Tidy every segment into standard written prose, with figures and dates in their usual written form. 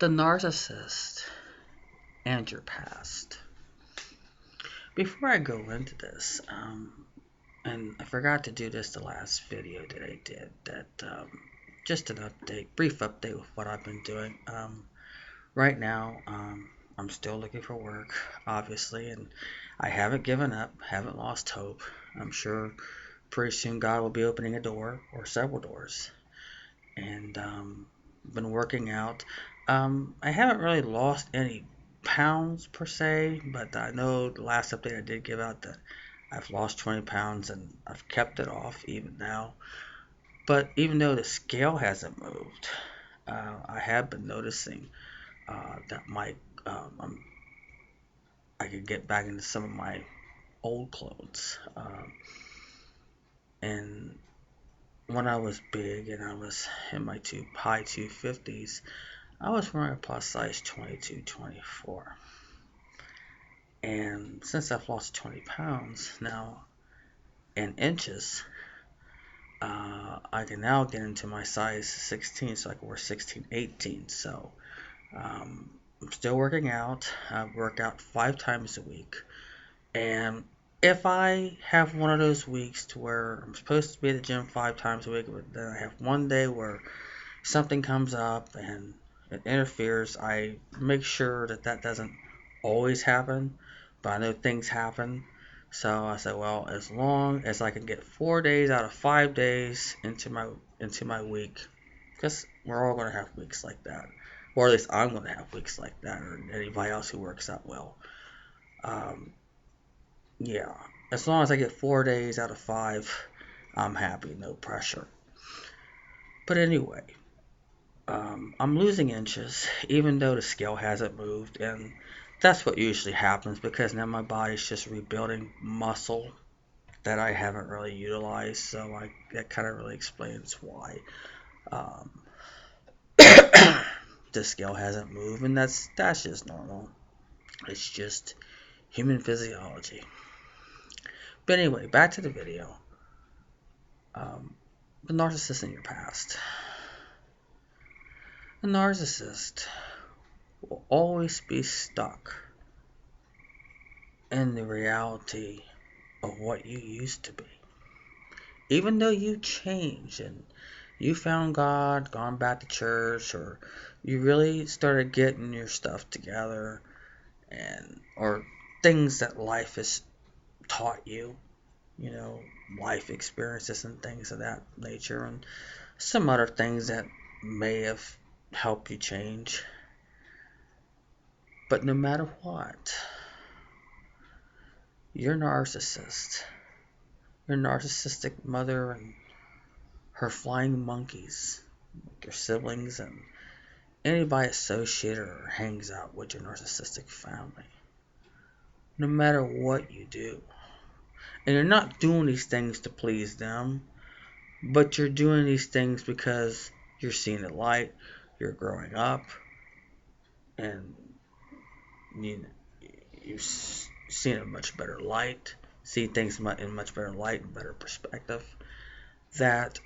The narcissist and your past. Before I go into this, and I forgot to do this the last video that I did, just an update, brief update with what I've been doing. Right now, I'm still looking for work, obviously, and I haven't given up, haven't lost hope. I'm sure pretty soon God will be opening a door or several doors. And been working out. I haven't really lost any pounds per se, but I know the last update I did give out that I've lost 20 pounds and I've kept it off even now. But even though the scale hasn't moved, I have been noticing that I could get back into some of my old clothes. And when I was big and I was in my high 250s, I was wearing a plus size 22, 24. And since I've lost 20 pounds now in inches, I can now get into my size 16, so I can wear 16, 18. So I'm still working out. I work out 5 times a week. And if I have one of those weeks to where I'm supposed to be at the gym 5 times a week, but then I have one day where something comes up and it interferes, I make sure that doesn't always happen, but I know things happen. So I said, well, as long as I can get 4 days out of 5 days into my week, because we're all going to have weeks like that, or at least I'm going to have weeks like that, or anybody else who works out well. Yeah, as long as I get 4 days out of 5, I'm happy, no pressure. But anyway, I'm losing inches, even though the scale hasn't moved, and that's what usually happens because now my body's just rebuilding muscle that I haven't really utilized, so that kind of really explains why um, the scale hasn't moved, and that's just normal. It's just human physiology. But anyway, back to the video. The narcissist in your past. The narcissist will always be stuck in the reality of what you used to be. Even though you changed and you found God, gone back to church, or you really started getting your stuff together, or things that life has taught you, life experiences and things of that nature, and some other things that may have helped you change. But no matter what, your narcissist, your narcissistic mother and her flying monkeys, your siblings, and anybody associated or hangs out with your narcissistic family, no matter what you do. And you're not doing these things to please them, but you're doing these things because you're seeing the light, you're growing up, and you've seen a much better light, see things in much better light and better perspective, that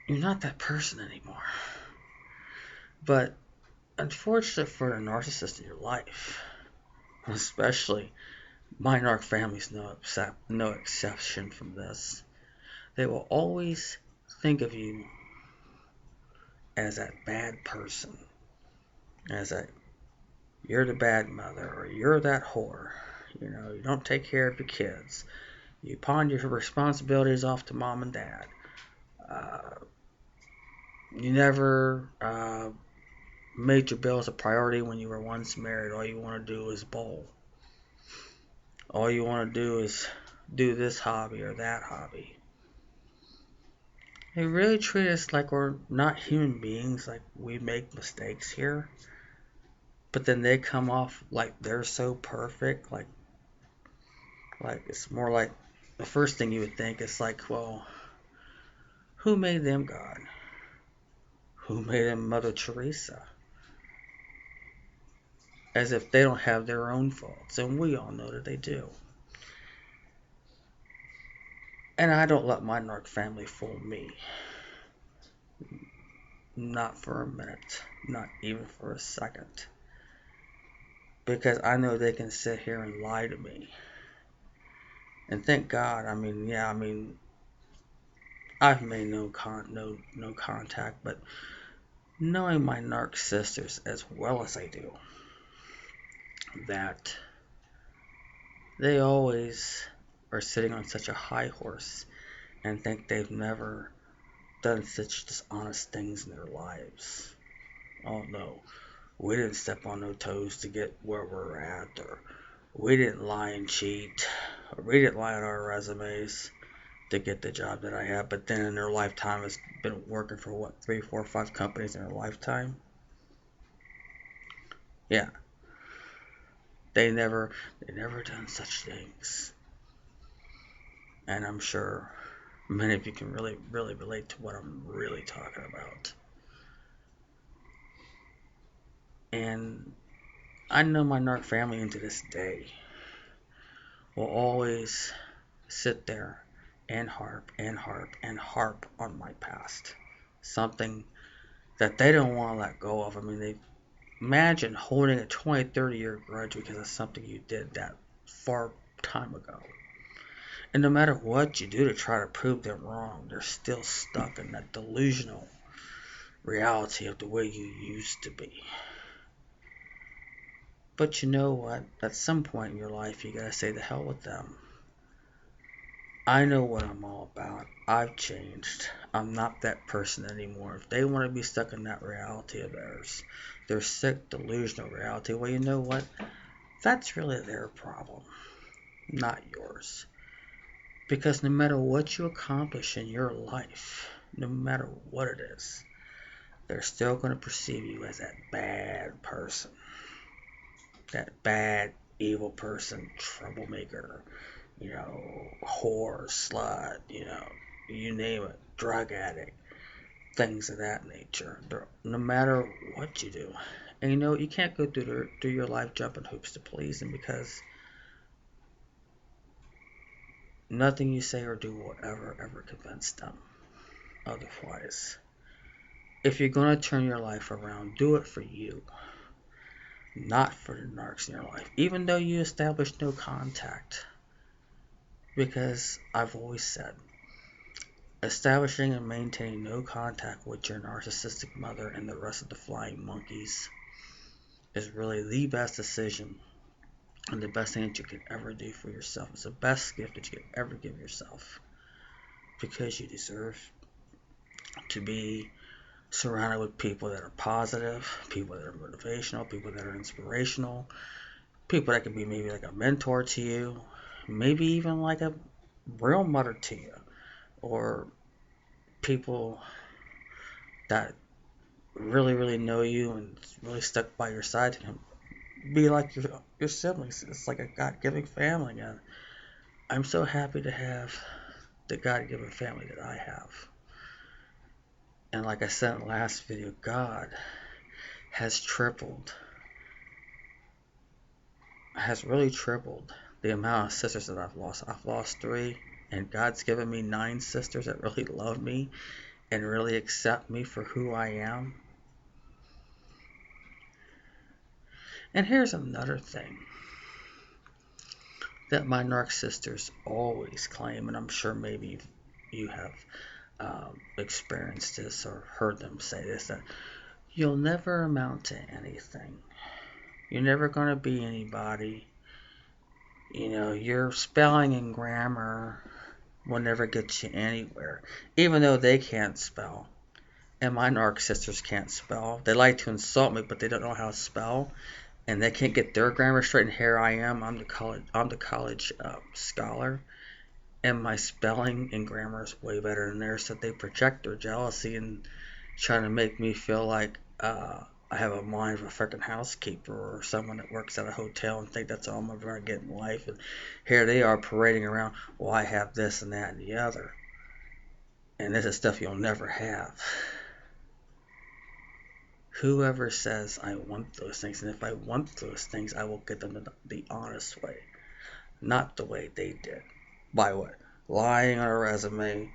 you're not that person anymore. But unfortunately for a narcissist in your life, especially my narc family's no exception from this, they will always think of you as that bad person, as that you're the bad mother, or you're that whore. You don't take care of your kids. You pawn your responsibilities off to mom and dad. You never made your bills a priority when you were once married. All you want to do is bowl. All you want to do is do this hobby or that hobby. They really treat us like we're not human beings, like we make mistakes here. But then they come off like they're so perfect, like it's more like the first thing you would think is like, well, who made them God? Who made them Mother Teresa? As if they don't have their own faults, and we all know that they do. And I don't let my narc family fool me. Not for a minute. Not even for a second. Because I know they can sit here and lie to me. And thank God, I've made no contact, but knowing my narc sisters as well as I do, that they always are sitting on such a high horse and think they've never done such dishonest things in their lives. Oh no, we didn't step on no toes to get where we're at, or we didn't lie and cheat, or we didn't lie on our resumes to get the job that I have. But then in their lifetime, has been working for what, 3, 4, 5 companies in their lifetime. Yeah, they never done such things. And I'm sure many of you can really relate to what I'm really talking about. And I know my narc family into this day will always sit there and harp and harp and harp on my past. Something that they don't want to let go of. I mean, they imagine holding a 20, 30-year grudge because of something you did that far time ago. And no matter what you do to try to prove them wrong, they're still stuck in that delusional reality of the way you used to be. But you know what? At some point in your life, you gotta say the hell with them. I know what I'm all about. I've changed. I'm not that person anymore. If they want to be stuck in that reality of theirs, their sick, delusional reality, well, you know what? That's really their problem, not yours. Because no matter what you accomplish in your life, no matter what it is, they're still going to perceive you as that bad person. That bad, evil person, troublemaker, whore, slut, you name it, drug addict, things of that nature. No matter what you do. And you can't go through your life jumping hoops to please them, because nothing you say or do will ever convince them otherwise. If you're going to turn your life around, do it for you, not for the narcs in your life, even though you establish no contact. Because I've always said, establishing and maintaining no contact with your narcissistic mother and the rest of the flying monkeys is really the best decision and the best thing that you could ever do for yourself. It's the best gift that you could ever give yourself, because you deserve to be surrounded with people that are positive, people that are motivational, people that are inspirational, people that can be maybe like a mentor to you, maybe even like a real mother to you, or people that really know you and really stuck by your side to be like your siblings. It's like a God-given family, and I'm so happy to have the God-given family that I have. And like I said in the last video, God has really tripled the amount of sisters that I've lost. I've lost 3, and God's given me 9 sisters that really love me and really accept me for who I am. And here's another thing that my narc sisters always claim, and I'm sure maybe you have experienced this or heard them say this, that you'll never amount to anything. You're never going to be anybody. Your spelling and grammar will never get you anywhere, even though they can't spell. And my narc sisters can't spell. They like to insult me, but they don't know how to spell, and they can't get their grammar straight. And here I am. I'm the college scholar, and my spelling and grammar is way better than theirs. So they project their jealousy and trying to make me feel like I have a mind of a freaking housekeeper or someone that works at a hotel, and think that's all I'm ever going to get in life. And here they are parading around, well, I have this and that and the other. And this is stuff you'll never have. Whoever says I want those things, and if I want those things, I will get them the honest way. Not the way they did. By what? Lying on a resume,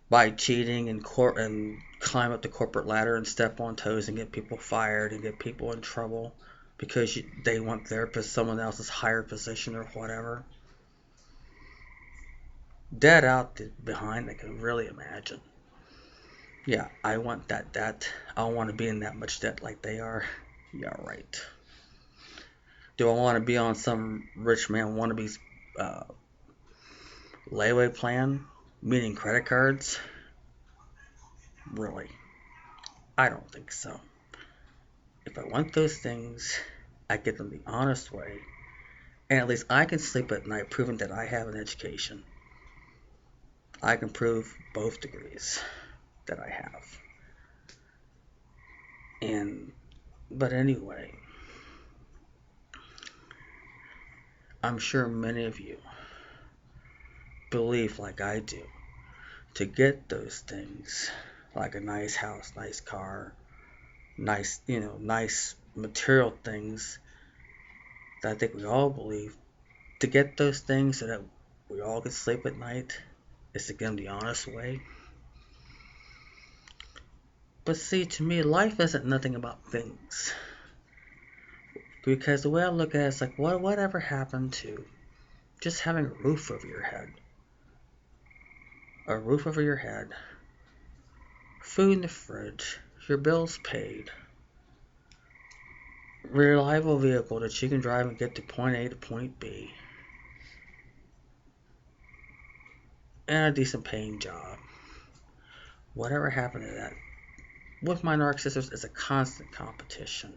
by cheating and climb up the corporate ladder and step on toes and get people fired and get people in trouble because they want someone else's higher position or whatever. Debt out behind, they can really imagine. Yeah, I want that debt. I don't want to be in that much debt like they are. Yeah, right. Do I want to be on some rich man wannabe's layaway plan, meaning credit cards? Really? I don't think so. If I want those things, I get them the honest way, and at least I can sleep at night proving that I have an education. I can prove both degrees that I have. But anyway, I'm sure many of you believe like I do, to get those things, like a nice house, nice car, nice material things, that I think we all believe, to get those things so that we all can sleep at night is to get them the honest way. But see, to me, life isn't nothing about things. Because the way I look at it, it's like, whatever happened to just having a roof over your head? A roof over your head, food in the fridge, your bills paid, reliable vehicle that you can drive and get to point A to point B, and a decent paying job. Whatever happened to that? With my Narcissists, it's a constant competition.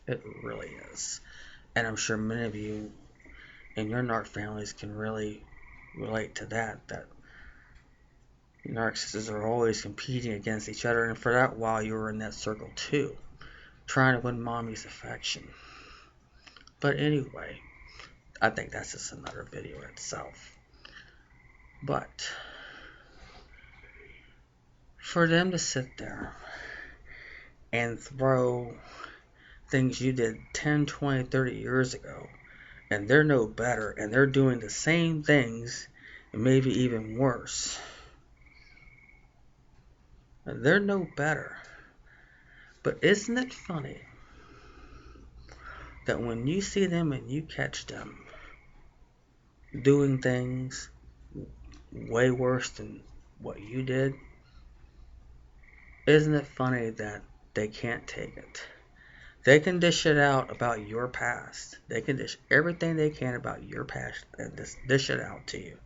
It really is. And I'm sure many of you in your Narc families can really relate to that Narcissists are always competing against each other, and for that while you were in that circle too, trying to win mommy's affection. But anyway, I think that's just another video itself. But for them to sit there and throw things you did 10, 20, 30 years ago, and they're no better, and they're doing the same things, and maybe even worse. They're no better. But isn't it funny that when you see them and you catch them doing things way worse than what you did, isn't it funny that they can't take it? They can dish it out about your past. They can dish everything they can about your past and just dish it out to you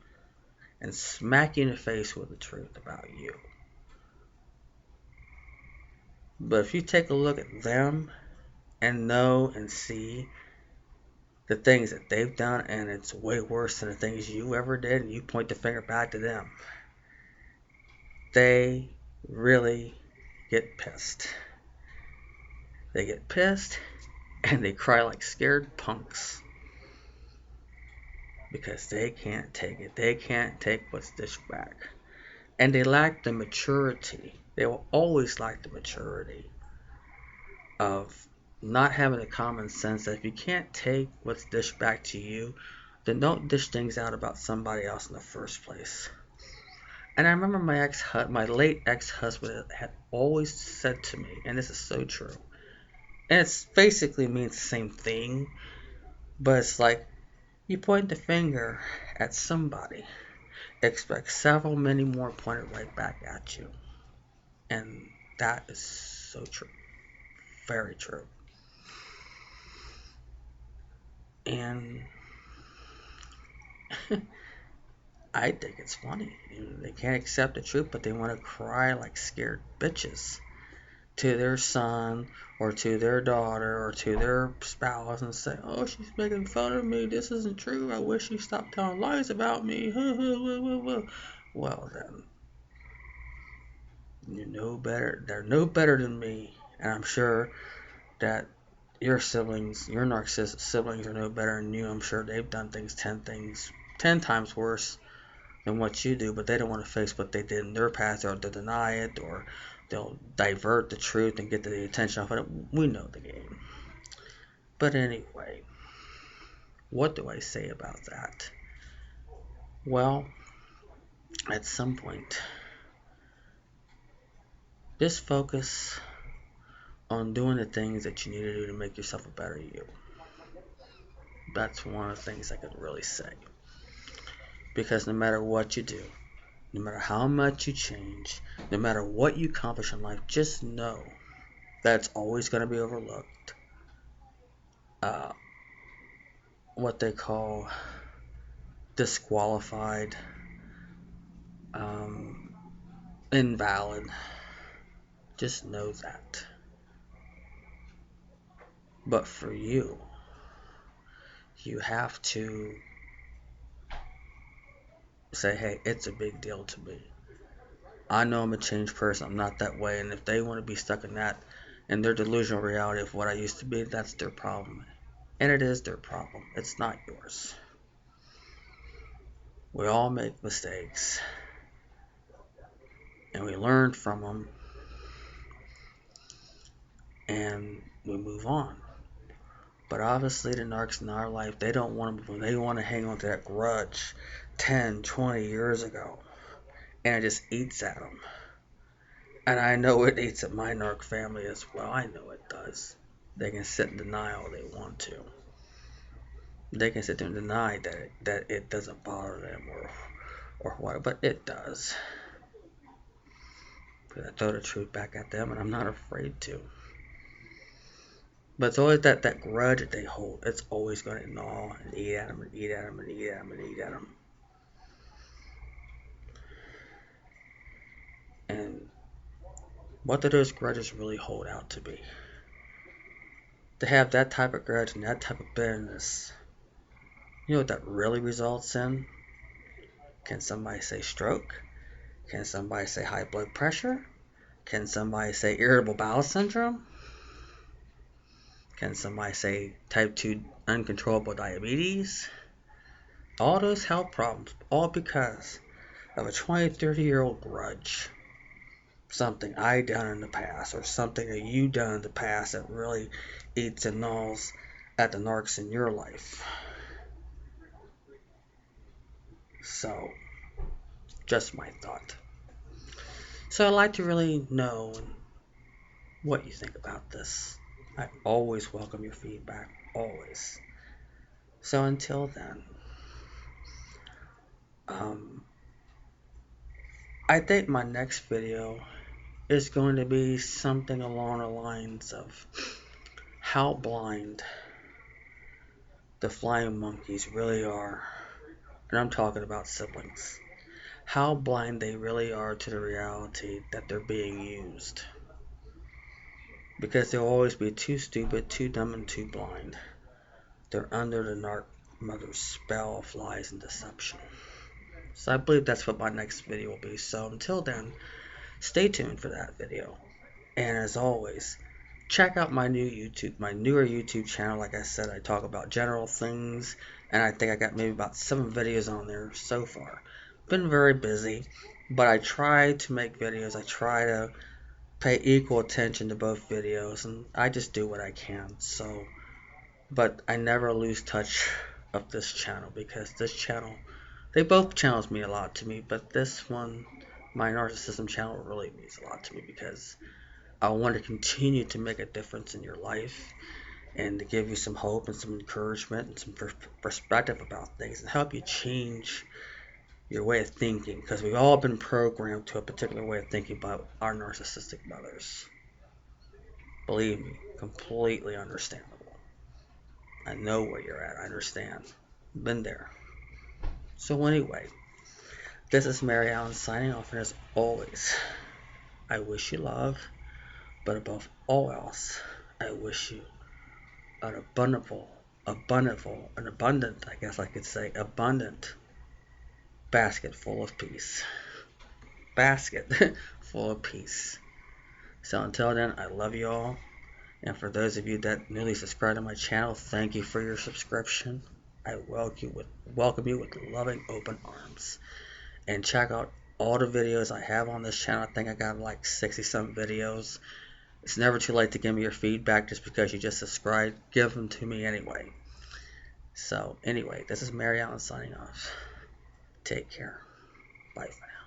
and smack you in the face with the truth about you. But if you take a look at them and know and see the things that they've done, and it's way worse than the things you ever did, and you point the finger back to them, they really get pissed. They get pissed and they cry like scared punks because they can't take it. They can't take what's dished back. And they lack the maturity. They will always lack the maturity of not having the common sense that if you can't take what's dished back to you, then don't dish things out about somebody else in the first place. And I remember my late ex-husband had always said to me, and this is so true, and it basically means the same thing, but it's like, you point the finger at somebody, expect several many more pointed right back at you. And that is so true. Very true. And I think it's funny. They can't accept the truth, but they want to cry like scared bitches to their son or to their daughter or to their spouse and say, oh, she's making fun of me. This isn't true. I wish she stopped telling lies about me. Well, then, you're no better. They're no better than me. And I'm sure that your siblings, your narcissistic siblings, are no better than you. I'm sure they've done things 10 times worse than what you do, but they don't want to face what they did in their past, or they'll deny it, or they'll divert the truth and get the attention off of it. We know the game. But anyway, what do I say about that? Well, at some point, Just focus on doing the things that you need to do to make yourself a better you. That's one of the things I could really say. Because no matter what you do, no matter how much you change, no matter what you accomplish in life, just know that it's always going to be overlooked. What they call disqualified, invalid. Just know that. But for you, you have to say, hey, it's a big deal to me. I know I'm a changed person. I'm not that way. And if they want to be stuck in that, in their delusional reality of what I used to be, that's their problem. And it is their problem. It's not yours. We all make mistakes. And we learn from them. And we move on. But obviously the narcs in our life, they don't want to move on. They want to hang on to that grudge 10, 20 years ago. And it just eats at them. And I know it eats at my narc family as well. I know it does. They can sit in denial if they want to. They can sit there and deny that it doesn't bother them or what, but it does. Because I throw the truth back at them, and I'm not afraid to. But it's always that grudge that they hold. It's always going to gnaw and eat at them and eat at them and eat at them and eat at them. And what do those grudges really hold out to be? To have that type of grudge and that type of bitterness, you know what that really results in? Can somebody say stroke? Can somebody say high blood pressure? Can somebody say irritable bowel syndrome? Can somebody say type 2 uncontrollable diabetes? All those health problems, all because of a 20, 30-year-old grudge. Something I done in the past, or something that you done in the past that really eats and gnaws at the narcs in your life. So, just my thought. So I'd like to really know what you think about this. I always welcome your feedback, always. So until then, I think my next video is going to be something along the lines of how blind the flying monkeys really are. And I'm talking about siblings. How blind they really are to the reality that they're being used. Because they'll always be too stupid, too dumb, and too blind. They're under the narc mother's spell of lies and deception. So I believe that's what my next video will be. So until then, stay tuned for that video. And as always, check out my newer YouTube channel. Like I said, I talk about general things, and I think I got maybe about 7 videos on there so far. Been very busy, but I try to make videos. I try to pay equal attention to both videos, and I just do what I can. So, but I never lose touch of this channel, because this channel, both channels mean a lot to me, but this one, my Narcissism channel, really means a lot to me, because I want to continue to make a difference in your life and to give you some hope and some encouragement and some perspective about things and help you change your way of thinking, because we've all been programmed to a particular way of thinking by our narcissistic mothers. Believe me, completely understandable. I know where you're at. I understand. Been there. So anyway, this is Mary Allen signing off, and as always, I wish you love, but above all else, I wish you an abundant, I guess I could say, abundant basket full of peace. Basket full of peace. So until then, I love you all. And for those of you that newly subscribed to my channel, thank you for your subscription. I welcome you with loving open arms. And check out all the videos I have on this channel. I think I got like 60-some videos. It's never too late to give me your feedback. Just because you just subscribed, give them to me anyway. So anyway, this is Mary Allen signing off. Take care. Bye for now.